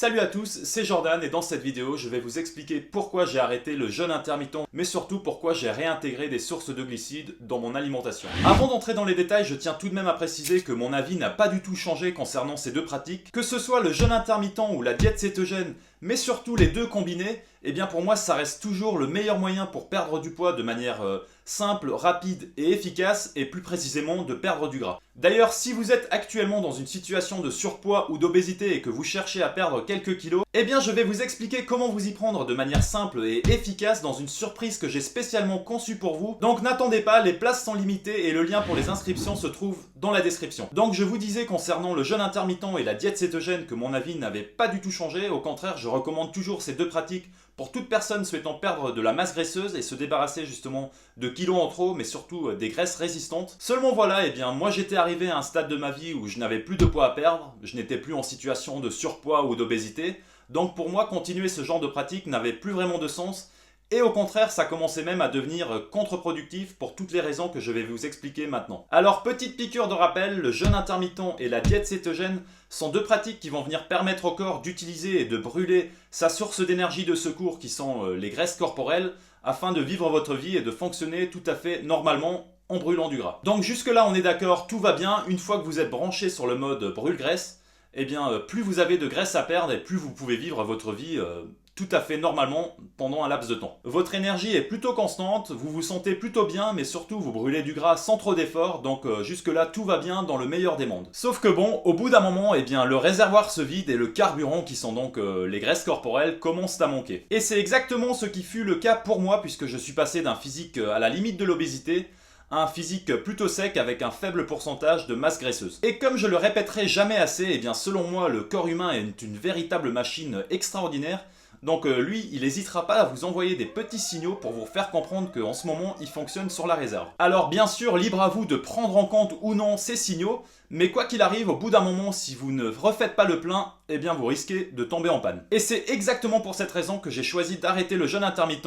Salut à tous, c'est Jordan et dans cette vidéo, je vais vous expliquer pourquoi j'ai arrêté le jeûne intermittent, mais surtout pourquoi j'ai réintégré des sources de glucides dans mon alimentation. Avant d'entrer dans les détails, je tiens tout de même à préciser que mon avis n'a pas du tout changé concernant ces deux pratiques. Que ce soit le jeûne intermittent ou la diète cétogène, mais surtout les deux combinés, eh bien pour moi ça reste toujours le meilleur moyen pour perdre du poids de manière simple, rapide et efficace, et plus précisément de perdre du gras. D'ailleurs, si vous êtes actuellement dans une situation de surpoids ou d'obésité et que vous cherchez à perdre quelques kilos, eh bien je vais vous expliquer comment vous y prendre de manière simple et efficace dans une surprise que j'ai spécialement conçue pour vous. Donc n'attendez pas, les places sont limitées et le lien pour les inscriptions se trouve dans la description. Donc je vous disais concernant le jeûne intermittent et la diète cétogène que mon avis n'avait pas du tout changé. Au contraire, je recommande toujours ces deux pratiques pour toute personne souhaitant perdre de la masse graisseuse et se débarrasser justement de kilos en trop, mais surtout des graisses résistantes. Seulement voilà, eh bien moi j'étais arrivé à un stade de ma vie où je n'avais plus de poids à perdre, je n'étais plus en situation de surpoids ou d'obésité, donc pour moi continuer ce genre de pratique n'avait plus vraiment de sens. Et au contraire, ça commençait même à devenir contre-productif pour toutes les raisons que je vais vous expliquer maintenant. Alors, petite piqûre de rappel, le jeûne intermittent et la diète cétogène sont deux pratiques qui vont venir permettre au corps d'utiliser et de brûler sa source d'énergie de secours qui sont les graisses corporelles afin de vivre votre vie et de fonctionner tout à fait normalement en brûlant du gras. Donc jusque là on est d'accord, tout va bien. Une fois que vous êtes branché sur le mode brûle-graisse, eh bien plus vous avez de graisse à perdre et plus vous pouvez vivre votre vie tout à fait normalement pendant un laps de temps. Votre énergie est plutôt constante, vous vous sentez plutôt bien, mais surtout vous brûlez du gras sans trop d'efforts, donc jusque là tout va bien dans le meilleur des mondes. Sauf que bon, au bout d'un moment, eh bien le réservoir se vide et le carburant, qui sont donc les graisses corporelles, commence à manquer. Et c'est exactement ce qui fut le cas pour moi, puisque je suis passé d'un physique à la limite de l'obésité, un physique plutôt sec avec un faible pourcentage de masse graisseuse. Et comme je le répéterai jamais assez, eh bien selon moi le corps humain est une véritable machine extraordinaire. Donc lui, il n'hésitera pas à vous envoyer des petits signaux pour vous faire comprendre qu'en ce moment, il fonctionne sur la réserve. Alors bien sûr, libre à vous de prendre en compte ou non ces signaux, mais quoi qu'il arrive, au bout d'un moment, si vous ne refaites pas le plein, eh bien vous risquez de tomber en panne. Et c'est exactement pour cette raison que j'ai choisi d'arrêter le jeûne intermittent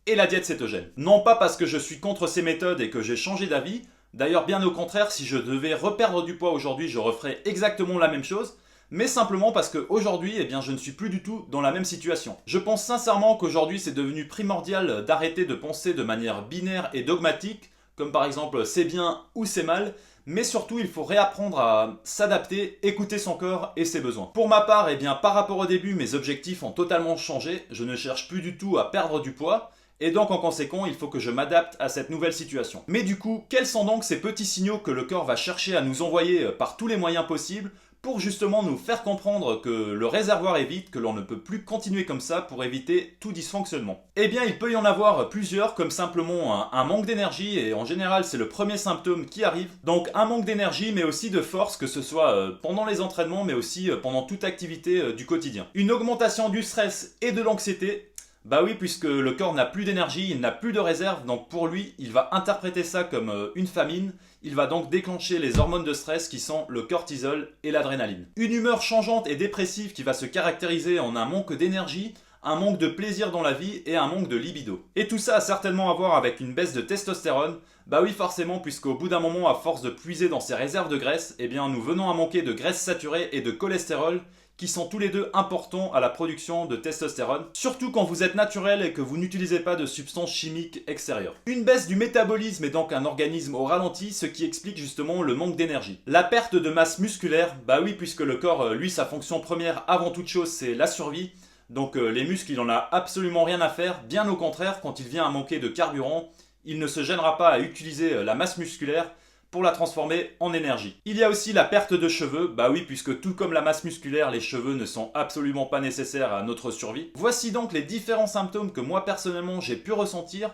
et la diète cétogène. Non pas parce que je suis contre ces méthodes et que j'ai changé d'avis, d'ailleurs bien au contraire, si je devais reperdre du poids aujourd'hui, je referais exactement la même chose, mais simplement parce qu'aujourd'hui, eh bien, je ne suis plus du tout dans la même situation. Je pense sincèrement qu'aujourd'hui, c'est devenu primordial d'arrêter de penser de manière binaire et dogmatique, comme par exemple c'est bien ou c'est mal, mais surtout il faut réapprendre à s'adapter, écouter son corps et ses besoins. Pour ma part, eh bien, par rapport au début, mes objectifs ont totalement changé, je ne cherche plus du tout à perdre du poids, et donc en conséquent, il faut que je m'adapte à cette nouvelle situation. Mais du coup, quels sont donc ces petits signaux que le corps va chercher à nous envoyer par tous les moyens possibles pour justement nous faire comprendre que le réservoir est vide, que l'on ne peut plus continuer comme ça pour éviter tout dysfonctionnement? Eh bien, il peut y en avoir plusieurs, comme simplement un manque d'énergie, et en général, c'est le premier symptôme qui arrive. Donc un manque d'énergie, mais aussi de force, que ce soit pendant les entraînements, mais aussi pendant toute activité du quotidien. Une augmentation du stress et de l'anxiété. Bah oui, puisque le corps n'a plus d'énergie, il n'a plus de réserve, donc pour lui, il va interpréter ça comme une famine. Il va donc déclencher les hormones de stress qui sont le cortisol et l'adrénaline. Une humeur changeante et dépressive qui va se caractériser en un manque d'énergie, un manque de plaisir dans la vie et un manque de libido. Et tout ça a certainement à voir avec une baisse de testostérone. Bah oui, forcément, puisqu'au bout d'un moment, à force de puiser dans ses réserves de graisse, eh bien nous venons à manquer de graisse saturée et de cholestérol, qui sont tous les deux importants à la production de testostérone, surtout quand vous êtes naturel et que vous n'utilisez pas de substances chimiques extérieures. Une baisse du métabolisme est donc un organisme au ralenti, ce qui explique justement le manque d'énergie. La perte de masse musculaire, bah oui, puisque le corps, lui, sa fonction première avant toute chose, c'est la survie. Donc les muscles, il en a absolument rien à faire, bien au contraire, quand il vient à manquer de carburant, il ne se gênera pas à utiliser la masse musculaire pour la transformer en énergie. Il y a aussi la perte de cheveux, bah oui, puisque tout comme la masse musculaire, les cheveux ne sont absolument pas nécessaires à notre survie. Voici donc les différents symptômes que moi personnellement j'ai pu ressentir.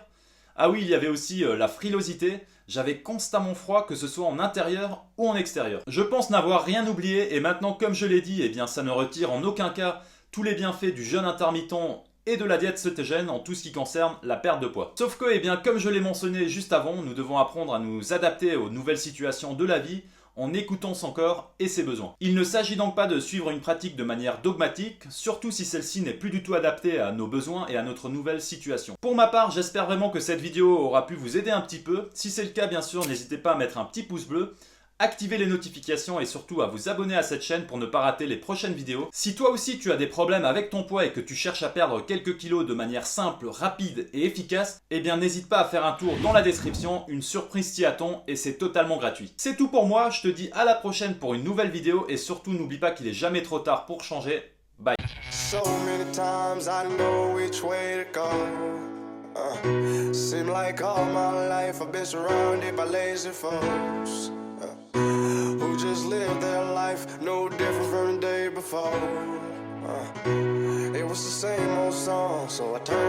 Ah oui, il y avait aussi la frilosité, j'avais constamment froid, que ce soit en intérieur ou en extérieur. Je pense n'avoir rien oublié, et maintenant comme je l'ai dit, eh bien ça ne retire en aucun cas tous les bienfaits du jeûne intermittent et de la diète cétogène en tout ce qui concerne la perte de poids. Sauf que, eh bien, comme je l'ai mentionné juste avant, nous devons apprendre à nous adapter aux nouvelles situations de la vie en écoutant son corps et ses besoins. Il ne s'agit donc pas de suivre une pratique de manière dogmatique, surtout si celle-ci n'est plus du tout adaptée à nos besoins et à notre nouvelle situation. Pour ma part, j'espère vraiment que cette vidéo aura pu vous aider un petit peu. Si c'est le cas, bien sûr, n'hésitez pas à mettre un petit pouce bleu, activer les notifications et surtout à vous abonner à cette chaîne pour ne pas rater les prochaines vidéos. Si toi aussi tu as des problèmes avec ton poids et que tu cherches à perdre quelques kilos de manière simple, rapide et efficace, eh bien n'hésite pas à faire un tour dans la description, une surprise t'y attend et c'est totalement gratuit. C'est tout pour moi, je te dis à la prochaine pour une nouvelle vidéo et surtout n'oublie pas qu'il est jamais trop tard pour changer. Bye. So many times I know which way to go. Seem like all my life I've been surrounded by lazy folks who just live their life no different from the day before. It was the same old song, so I turned